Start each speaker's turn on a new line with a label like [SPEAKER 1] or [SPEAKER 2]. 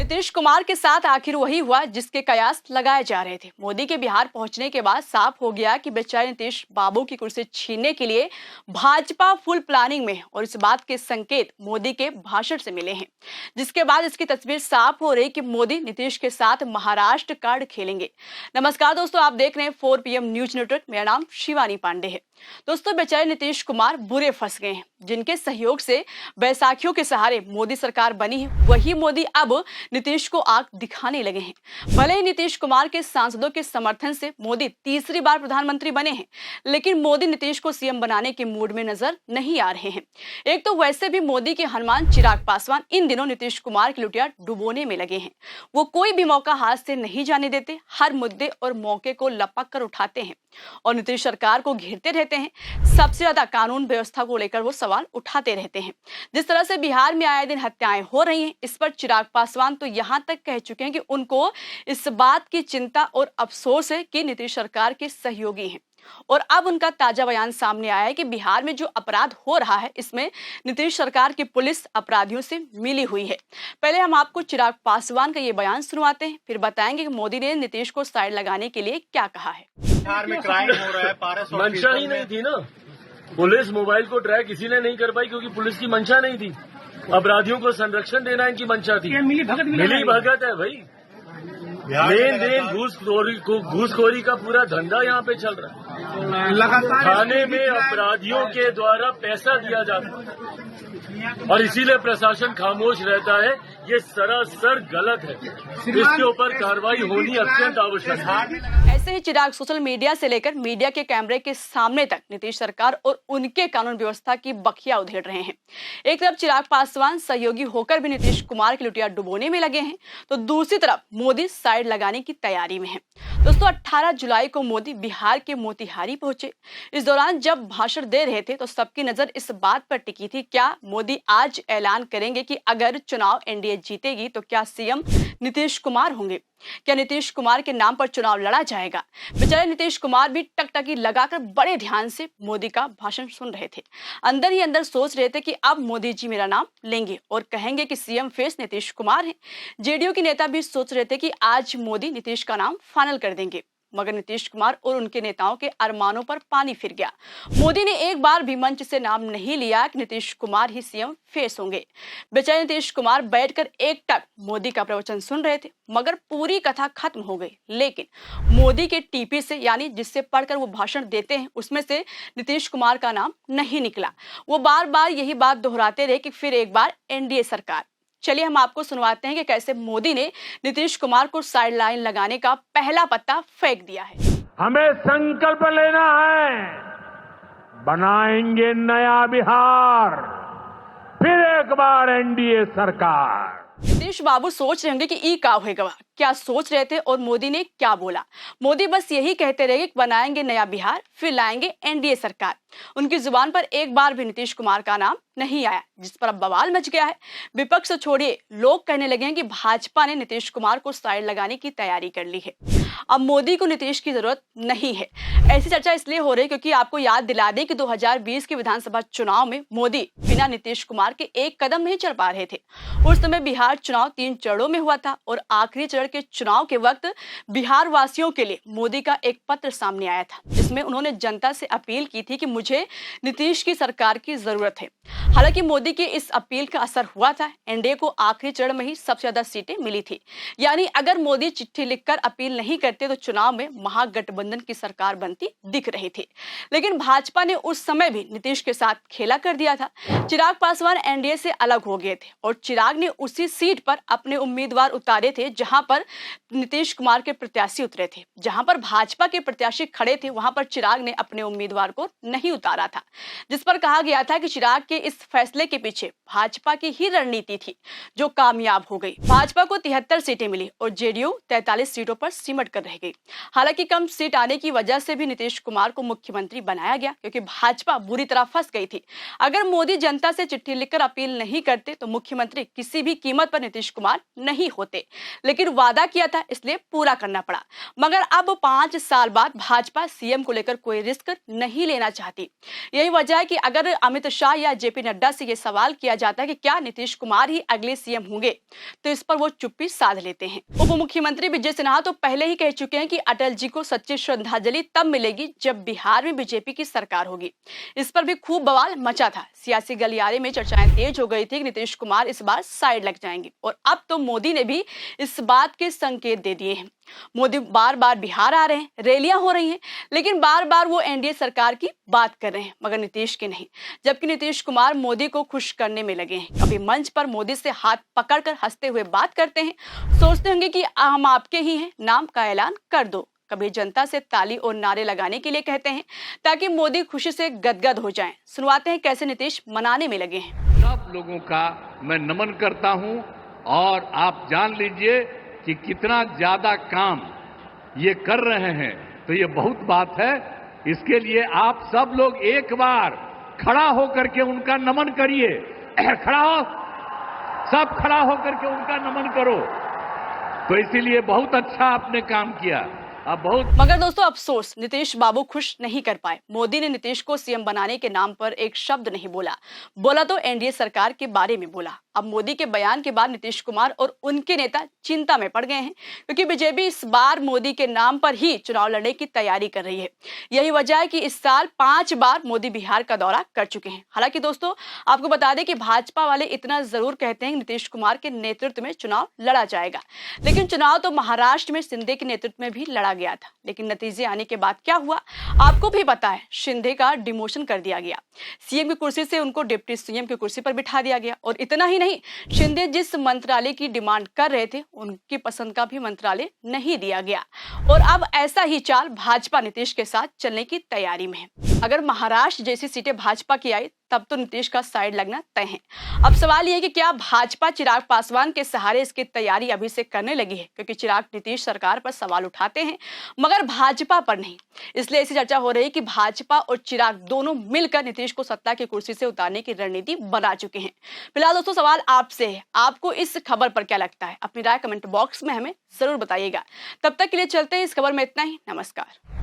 [SPEAKER 1] नीतीश कुमार के साथ आखिर वही हुआ जिसके कयास लगाए जा रहे थे। मोदी के बिहार पहुंचने के बाद साफ हो गया कि बेचारे नीतीश बाबू की कुर्सी छीनने के लिए भाजपा फुल प्लानिंग में है और इस बात के संकेत मोदी के भाषण से मिले हैं, जिसके बाद इसकी तस्वीर साफ हो रही कि मोदी नीतीश के साथ महाराष्ट्र कार्ड खेलेंगे। नमस्कार दोस्तों, आप देख रहे हैं 4 PM न्यूज नेटवर्क। मेरा नाम शिवानी पांडे है। दोस्तों, बेचारे नीतीश कुमार बुरे फंस गए हैं। जिनके सहयोग से बैसाखियों के सहारे मोदी सरकार बनी है, वही मोदी अब नीतीश को आग दिखाने लगे हैं। भले ही नीतीश कुमार के सांसदों के समर्थन से मोदी तीसरी बार प्रधानमंत्री बने हैं, लेकिन मोदी नीतीश को सीएम बनाने के मूड में नजर नहीं आ रहे हैं। एक तो वैसे भी मोदी के हनुमान चिराग पासवान इन दिनों नीतीश कुमार की लुटिया डुबोने में लगे हैं। वो कोई भी मौका हाथ से नहीं जाने देते, हर मुद्दे और मौके को लपक कर उठाते हैं और नीतीश सरकार को घेरते रहते हैं। सबसे ज्यादा कानून व्यवस्था को लेकर वो सवाल उठाते रहते हैं। जिस तरह से बिहार में आए दिन हत्याएं हो रही हैं, इस पर चिराग पासवान तो यहां तक कह चुके हैं कि उनको इस बात की चिंता और अफसोस है कि नीतीश सरकार के सहयोगी हैं। और अब उनका ताजा बयान सामने आया है कि बिहार में जो अपराध हो रहा है, इसमें नीतीश सरकार की पुलिस अपराधियों से मिली हुई है। पहले हम आपको चिराग पासवान का ये बयान सुनवाते हैं, फिर बताएंगे कि मोदी ने नीतीश को साइड लगाने के लिए क्या कहा है।
[SPEAKER 2] बिहार में क्राइम हो रहा है,
[SPEAKER 3] मंशा ही नहीं थी ना। पुलिस मोबाइल को ट्रैक इसीलिए नहीं कर पाई क्योंकि पुलिस की मंशा नहीं थी। अपराधियों को संरक्षण देना इनकी मंशा थी। मिली भगत है भाई। लेन देन घूसखोरी का पूरा धंधा यहाँ पे चल रहा है। लगातार थाने में अपराधियों के द्वारा पैसा दिया जाता है और इसीलिए प्रशासन खामोश रहता है। ये सरासर गलत है। इसके ऊपर कार्रवाई होनी अत्यंत आवश्यक है।
[SPEAKER 1] ऐसे ही चिराग सोशल मीडिया से लेकर मीडिया के कैमरे के सामने तक नीतीश सरकार और उनके कानून व्यवस्था की बखिया उधेड़ रहे हैं। एक तरफ चिराग पासवान सहयोगी होकर भी नीतीश कुमार की लुटिया डुबोने में लगे हैं, तो दूसरी तरफ मोदी साइड लगाने की तैयारी में है। दोस्तों, 18 जुलाई को मोदी बिहार के मोतिहारी पहुंचे। इस दौरान जब भाषण दे रहे थे तो सबकी नजर इस बात पर टिकी थी, क्या मोदी आज ऐलान करेंगे कि अगर चुनाव एनडीए जीतेगी तो क्या सीएम नीतीश कुमार होंगे, क्या नीतीश कुमार के नाम पर चुनाव लड़ा जाएगा। बेचारे नीतीश कुमार भी टकटकी लगाकर बड़े ध्यान से मोदी का भाषण सुन रहे थे। अंदर ही अंदर सोच रहे थे कि अब मोदी जी मेरा नाम लेंगे और कहेंगे कि सीएम फेस नीतीश कुमार हैं। जेडीयू के नेता भी सोच रहे थे कि आज मोदी नीतीश का नाम फाइनल कर देंगे, मगर नीतीश कुमार और उनके नेताओं के अरमानों पर पानी फिर गया। मोदी ने एक बार भी मंच से नाम नहीं लिया कि नीतीश कुमार ही सीएम फेस होंगे। बेचारे नीतीश कुमार बैठकर एकटक मोदी का प्रवचन सुन रहे थे, मगर पूरी कथा खत्म हो गई। लेकिन मोदी के टीपी से, यानी जिससे पढ़कर वो भाषण देते हैं, उसमें से नीतीश कुमार का नाम नहीं निकला। वो बार बार यही बात दोहराते रहे कि फिर एक बार एनडीए सरकार। चलिए हम आपको सुनवाते हैं कि कैसे मोदी ने नीतीश कुमार को साइड लाइन लगाने का पहला पत्ता फेंक दिया है।
[SPEAKER 3] हमें संकल्प लेना है, बनाएंगे नया बिहार, फिर एक बार एनडीए सरकार।
[SPEAKER 1] नीतीश बाबू सोच रहे होंगे कि ई का होगा, क्या सोच रहे थे और मोदी ने क्या बोला। मोदी बस यही कहते रहे कि बनाएंगे नया बिहार, फिर लाएंगे एनडीए सरकार। उनकी जुबान पर एक बार भी नीतीश कुमार का नाम नहीं आया, जिस पर अब बवाल मच गया है। विपक्ष से छोड़िए, लोग कहने लगे हैं कि भाजपा ने नीतीश कुमार को साइड लगाने की तैयारी कर ली है। अब मोदी को नीतीश की जरूरत नहीं है। ऐसी चर्चा इसलिए हो रही है क्योंकि आपको याद दिला दें कि 2020 के विधानसभा चुनाव में मोदी बिना नीतीश कुमार के एक कदम नहीं चल पा रहे थे। उस समय बिहार चुनाव 3 चरणों में हुआ था और आखिरी चरण के चुनाव के वक्त बिहार वासियों के लिए मोदी का एक पत्र सामने आया था, जिसमें उन्होंने जनता से अपील की थी कि मुझे नीतीश की सरकार की जरूरत है। हालांकि मोदी की इस अपील का असर हुआ था। एनडीए को आखिरी चरण में ही सबसे ज्यादा सीटें मिली थी, यानी अगर मोदी चिट्ठी लिखकर अपील नहीं करते तो चुनाव में महागठबंधन की सरकार बनती दिख रही थी। लेकिन भाजपा ने उस समय भी नीतीश के साथ खेला कर दिया था। चिराग पासवान एनडीए से अलग हो गए थे और चिराग ने उसी सीट पर अपने उम्मीदवार उतारे थे जहां पर नीतीश कुमार के प्रत्याशी उतरे थे। जहां पर भाजपा के प्रत्याशी खड़े थे, वहां पर चिराग ने अपने उम्मीदवार को नहीं उतारा था, जिस पर कहा गया था कि चिराग के इस फैसले के पीछे भाजपा की ही रणनीति थी, जो कामयाब हो गई। भाजपा को 73 सीटें मिली और जेडीयू 43 सीटों पर सिमट कर रह गई। हालांकि कम सीट आने की वजह से भी नीतीश कुमार को मुख्यमंत्री बनाया गया, क्योंकि भाजपा बुरी तरह फंस गई थी। अगर मोदी जनता से चिट्ठी लिखकर अपील नहीं करते तो मुख्यमंत्री किसी भी कीमत पर नीतीश कुमार नहीं होते, लेकिन वादा किया था इसलिए पूरा करना पड़ा। मगर अब 5 साल बाद भाजपा सीएम को लेकर कोई रिस्क नहीं लेना चाहती। यही वजह है कि अगर अमित शाह या जेपी नड्डा से यह सवाल किया जाता है कि क्या नीतीश कुमार ही अगले सीएम होंगे, तो इस पर वो चुप्पी साध लेते हैं। उप मुख्यमंत्री विजय सिन्हा तो पहले ही कह चुके हैं कि अटल जी को सच्ची श्रद्धांजलि तब मिलेगी जब बिहार में बीजेपी की सरकार होगी। इस पर भी खूब बवाल मचा था। सियासी गलियारे में चर्चाएं तेज हो गई थी कि नीतीश कुमार इस बार साइड लग जाएंगे, और अब तो मोदी ने भी इस बात के संकेत दे दिए हैं। मोदी बार बार बिहार आ रहे हैं, रैलियां हो रही हैं, लेकिन बार बार वो एनडीए सरकार की बात कर रहे हैं, मगर नीतीश की नहीं। जबकि नीतीश कुमार मोदी को खुश करने में लगे हैं। कभी मंच पर मोदी से हाथ पकड़कर हंसते हुए बात करते हैं, सोचते होंगे कि हम आपके ही हैं, नाम का ऐलान कर दो। कभी जनता से ताली और नारे लगाने के लिए कहते हैं ताकि मोदी खुशी से गदगद हो जाएं। सुनवाते हैं कैसे नीतीश मनाने में लगे हैं।
[SPEAKER 4] सब लोगों का मैं नमन करता हूं, और आप जान लीजिए कि कितना ज्यादा काम ये कर रहे हैं, तो ये बहुत बात है। इसके लिए आप सब लोग एक बार खड़ा होकर के उनका नमन करिए। खड़ा हो, सब खड़ा होकर के उनका नमन करो। तो इसीलिए बहुत अच्छा आपने काम किया। अब बहुत
[SPEAKER 1] मगर दोस्तों अफसोस, नीतीश बाबू खुश नहीं कर पाए। मोदी ने नीतीश को सीएम बनाने के नाम पर एक शब्द नहीं बोला तो एनडीए सरकार के बारे में बोला। अब मोदी के बयान के बाद नीतीश कुमार और उनके नेता चिंता में पड़ गए हैं, क्योंकि बीजेपी इस बार मोदी के नाम पर ही चुनाव लड़ने की तैयारी कर रही है। यही वजह है कि इस साल 5 बार मोदी बिहार का दौरा कर चुके हैं। हालांकि दोस्तों आपको बता दें कि भाजपा वाले इतना जरूर कहते हैं कि नीतीश कुमार के नेतृत्व में चुनाव लड़ा जाएगा, लेकिन चुनाव तो महाराष्ट्र में शिंदे के नेतृत्व में भी लड़ा गया था। लेकिन नतीजे आने के बाद क्या हुआ आपको भी पता है। शिंदे का डिमोशन कर दिया गया, सीएम की कुर्सी से उनको डिप्टी सीएम की कुर्सी पर बिठा दिया गया। और इतना ही नहीं, शिंदे जिस मंत्रालय की डिमांड कर रहे थे उनकी पसंद का भी मंत्रालय नहीं दिया गया। और अब ऐसा ही चाल भाजपा नीतीश के साथ चलने की तैयारी में है। अगर महाराष्ट्र जैसी सीटें भाजपा की आई तब तो नीतीश का साइड लगना तय है। अब सवाल यह है कि क्या भाजपा चिराग पासवान के सहारे इसकी तैयारी अभी से करने लगी है, क्योंकि चिराग नीतीश सरकार पर सवाल उठाते हैं मगर भाजपा पर नहीं। इसलिए ऐसी चर्चा हो रही है कि भाजपा और चिराग दोनों मिलकर नीतीश को सत्ता की कुर्सी से उतारने की रणनीति बना चुके हैं। फिलहाल दोस्तों सवाल आपसे है, आपको इस खबर पर क्या लगता है? अपनी राय कमेंट बॉक्स में हमें जरूर बताइएगा। तब तक के लिए चलते हैं, इस खबर में इतना ही। नमस्कार।